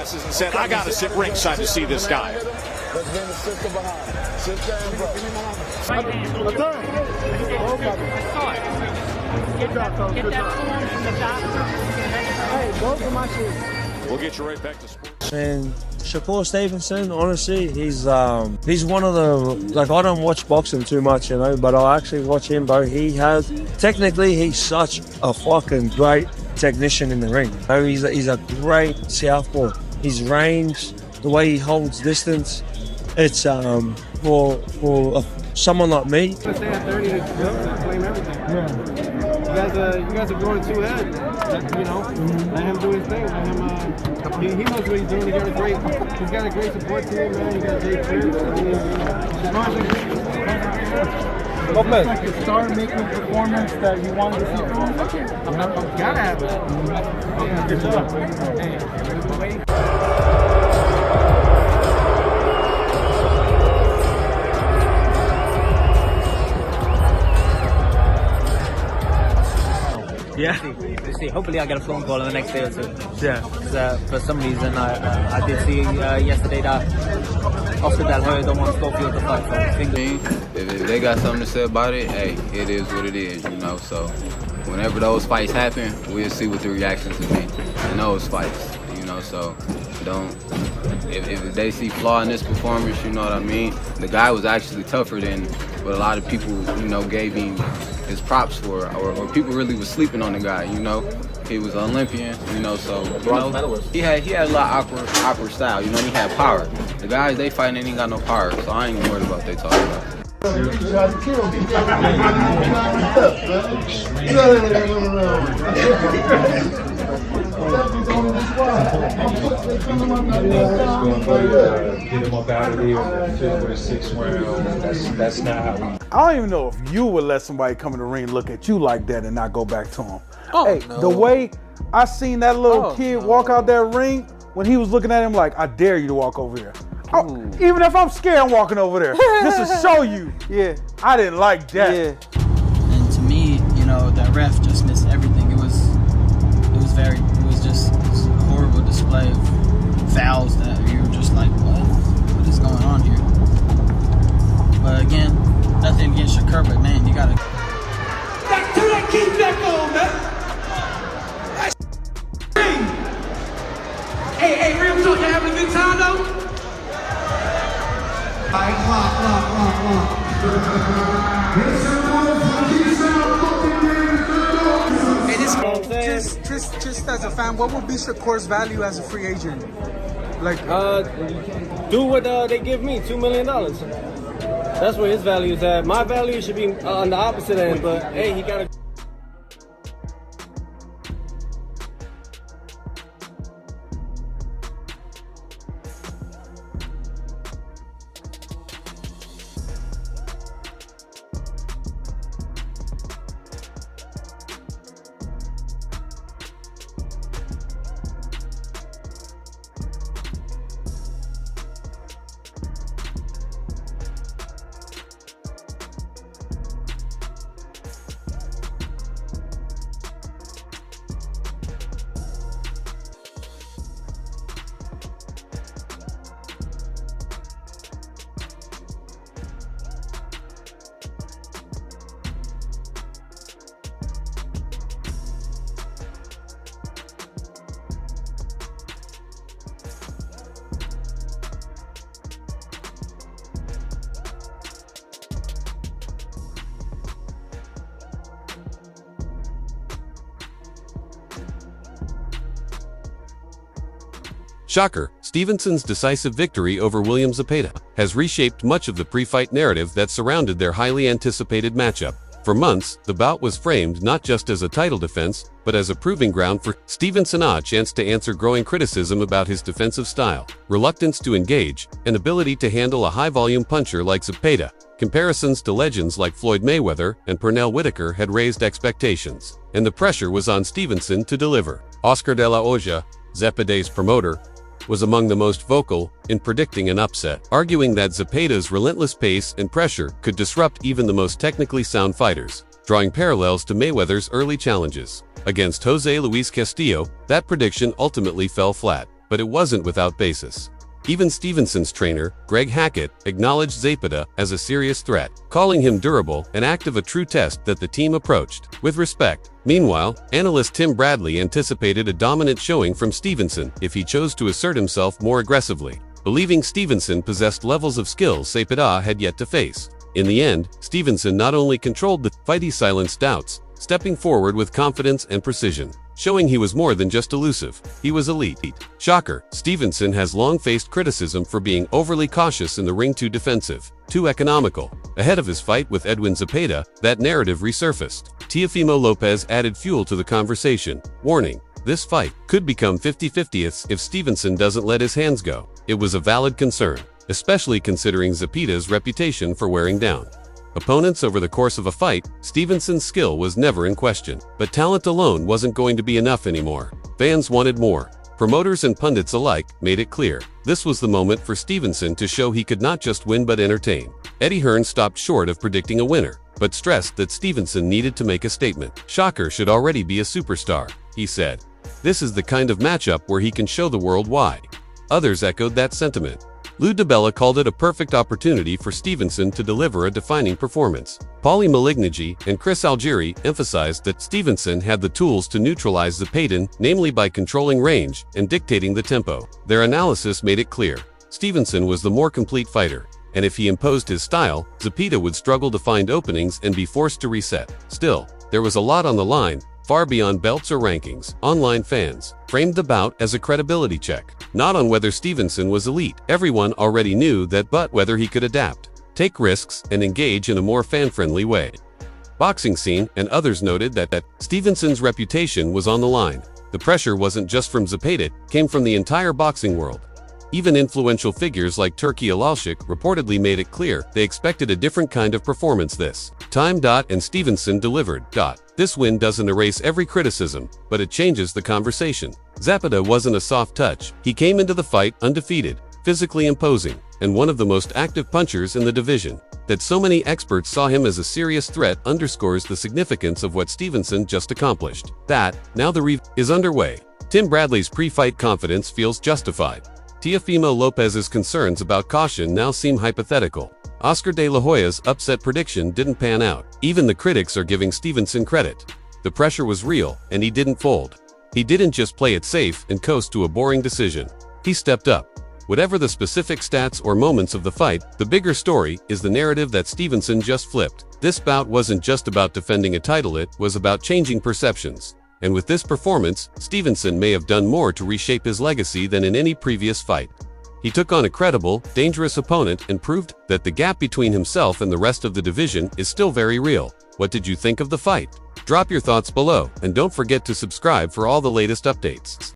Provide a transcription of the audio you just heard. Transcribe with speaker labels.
Speaker 1: glasses and said, I got to sit ringside to see this guy.
Speaker 2: Let's bring the sister behind. Sister and brother.
Speaker 3: Hey, both of my shit.
Speaker 1: We'll get you right back to sports.
Speaker 4: And Shakur Stevenson, honestly, he's one of the, like, I don't watch boxing too much, you know, but I actually watch him, bro. He's such a fucking great technician in the ring. You know, he's a great southpaw. His range, the way he holds distance, it's for someone like me.
Speaker 3: Stay at 30 to claim everything. Yeah. You guys are going too ahead. You know, let him do his thing. Let him. He knows what he's doing. He's got a great support team, man. He got Jake Pierce.
Speaker 5: Lopez, like a star-making performance that you wanted to see from him? Okay.
Speaker 3: I'm gotta have it. Yeah, good job. Hey,
Speaker 4: Yeah.
Speaker 6: We'll see. Hopefully I get a phone call in the next day or two.
Speaker 4: Yeah.
Speaker 6: Because for some reason I did see yesterday that Oscar Del Hoyo don't want Schofield to fight. So
Speaker 7: if they got something to say about it, hey, it is what it is, you know. So whenever those fights happen, we'll see what the reactions will be in those fights, you know. So if they see flaw in this performance, you know what I mean. The guy was actually tougher than what a lot of people, you know, gave him his props for, or people really was sleeping on the guy, you know. He was an Olympian, you know, so you know, he had a lot of awkward style, you know. He had power. The guys they fighting ain't got no power, so I ain't worried about what they talking about.
Speaker 2: You tried to kill me.
Speaker 8: Get him up out of there in the 5th or 6th round. That's not how we.
Speaker 5: I don't even know if you would let somebody come in the ring look at you like that and not go back to him.
Speaker 3: Oh,
Speaker 5: hey,
Speaker 3: no.
Speaker 5: The way I seen that little kid walk out that ring, when he was looking at him like, I dare you to walk over here. Oh, even if I'm scared, I'm walking over there. Just to show you. Yeah. I didn't like that.
Speaker 3: Yeah.
Speaker 9: And to me, you know, that ref just missed everything. It was just a horrible display of fouls that you were just like, what is going on here? But again, nothing against Shakur, but man, you gotta
Speaker 3: Keep that going, man. Hey, real talk, you having a good time though?
Speaker 5: Just as a fan, what would be Shakur's value as a free agent? Like,
Speaker 3: Do what they give me, $2 million. That's where his value is at. My value should be on the opposite end, but hey, he got to.
Speaker 10: Shakur Stevenson's decisive victory over William Zepeda has reshaped much of the pre-fight narrative that surrounded their highly anticipated matchup. For months, the bout was framed not just as a title defense, but as a proving ground for Stevenson a chance to answer growing criticism about his defensive style, reluctance to engage, and ability to handle a high-volume puncher like Zepeda. Comparisons to legends like Floyd Mayweather and Pernell Whitaker had raised expectations, and the pressure was on Stevenson to deliver. Oscar de la Hoya, Zepeda's promoter, was among the most vocal in predicting an upset, arguing that Zepeda's relentless pace and pressure could disrupt even the most technically sound fighters, drawing parallels to Mayweather's early challenges. Against Jose Luis Castillo, that prediction ultimately fell flat. but it wasn't without basis. Even Stevenson's trainer, Greg Hackett, acknowledged Zepeda as a serious threat, calling him durable and active, a true test that the team approached with respect. Meanwhile, analyst Tim Bradley anticipated a dominant showing from Stevenson if he chose to assert himself more aggressively, believing Stevenson possessed levels of skills Zepeda had yet to face. In the end, Stevenson not only controlled the fight, he silenced doubts, stepping forward with confidence and precision, showing he was more than just elusive, he was elite. Shakur Stevenson has long faced criticism for being overly cautious in the ring, too defensive, too economical. Ahead of his fight with William Zepeda, that narrative resurfaced. Teofimo Lopez added fuel to the conversation, warning, this fight could become 50-50 if Stevenson doesn't let his hands go. It was a valid concern, especially considering Zepeda's reputation for wearing down opponents over the course of a fight. Stevenson's skill was never in question, but talent alone wasn't going to be enough anymore. Fans wanted more. Promoters and pundits alike made it clear this was the moment for Stevenson to show he could not just win but entertain. Eddie Hearn stopped short of predicting a winner, but stressed that Stevenson needed to make a statement. Shakur should already be a superstar, he said. This is the kind of matchup where he can show the world why. Others echoed that sentiment. Lou DiBella called it a perfect opportunity for Stevenson to deliver a defining performance. Paulie Malignaggi and Chris Algieri emphasized that Stevenson had the tools to neutralize Zepeda, namely by controlling range and dictating the tempo. Their analysis made it clear Stevenson was the more complete fighter, and if he imposed his style, Zepeda would struggle to find openings and be forced to reset. Still, there was a lot on the line, far beyond belts or rankings. Online fans framed the bout as a credibility check, not on whether Stevenson was elite. Everyone already knew that, but whether he could adapt, take risks, and engage in a more fan-friendly way. Boxing Scene and others noted that Stevenson's reputation was on the line. The pressure wasn't just from Zepeda, it came from the entire boxing world. Even influential figures like Turki Alalshik reportedly made it clear they expected a different kind of performance this time. And Stevenson delivered. This win doesn't erase every criticism, but it changes the conversation. Zepeda wasn't a soft touch. He came into the fight undefeated, physically imposing, and one of the most active punchers in the division. That so many experts saw him as a serious threat underscores the significance of what Stevenson just accomplished. Now the review is underway. Tim Bradley's pre-fight confidence feels justified. Teofimo Lopez's concerns about caution now seem hypothetical. Oscar De La Hoya's upset prediction didn't pan out. Even the critics are giving Stevenson credit. The pressure was real, and he didn't fold. He didn't just play it safe and coast to a boring decision. He stepped up. Whatever the specific stats or moments of the fight, the bigger story is the narrative that Stevenson just flipped. This bout wasn't just about defending a title, it was about changing perceptions. And with this performance, Stevenson may have done more to reshape his legacy than in any previous fight. He took on a credible, dangerous opponent and proved that the gap between himself and the rest of the division is still very real. What did you think of the fight? Drop your thoughts below, and don't forget to subscribe for all the latest updates.